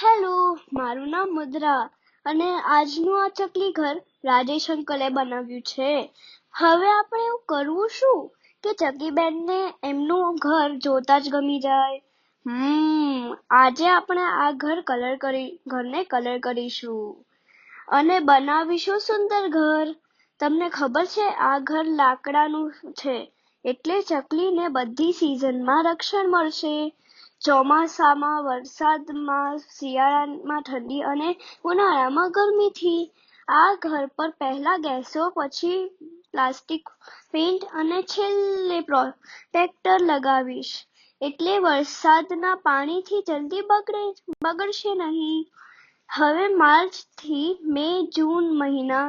Hello, મારું નામ મુદ્રા અને આજનું આ ચકલી ઘર રાજેશ અંકલે બનાવ્યું છે. હવે આપણે એવું કરવું શું કે ચકીબેનને એમનું ઘર જોતા જ ગમી જાય. આજે આપણે આ ઘરને કલર કરીશું અને બનાવીશું સુંદર ઘર. તમને ખબર છે આ ઘર લાકડાનું છે એટલે ચકલીને બધી સિઝનમાં રક્ષણ મળશે. ચોમાસામાં, વરસાદમાં, શિયાળામાં ઠંડી અને ઉનાળામાં ગરમીથી. આ ઘર પર પહેલા ગેસો, પછી પ્લાસ્ટિક પેન્ટ અને છેલ્લે પ્રોટેક્ટર લગાવીશ એટલે વરસાદના પાણીથી જલ્દી બગડશે નહીં. હવે માર્ચથી મે જૂન મહિના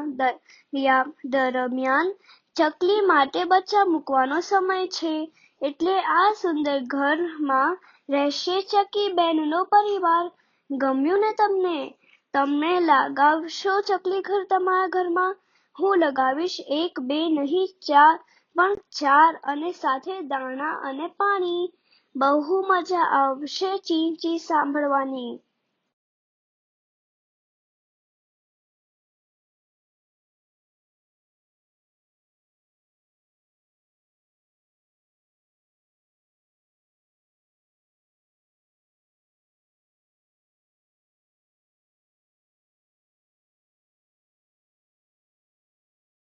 દરમિયાન ચકલી માટે બચ્ચા મૂકવાનો સમય છે એટલે આ સુંદર ઘરમાં રહેશે ચકીબેનનો પરિવાર. ગમ્યું ને તમને? તમે લગાવશો ચકલી ઘર તમારા ઘરમાં? હું લગાવીશ 1 2 નહીં 4 પણ 4 અને સાથે દાણા અને પાણી. બહુ મજા આવશે ચી ચી સાંભળવાની.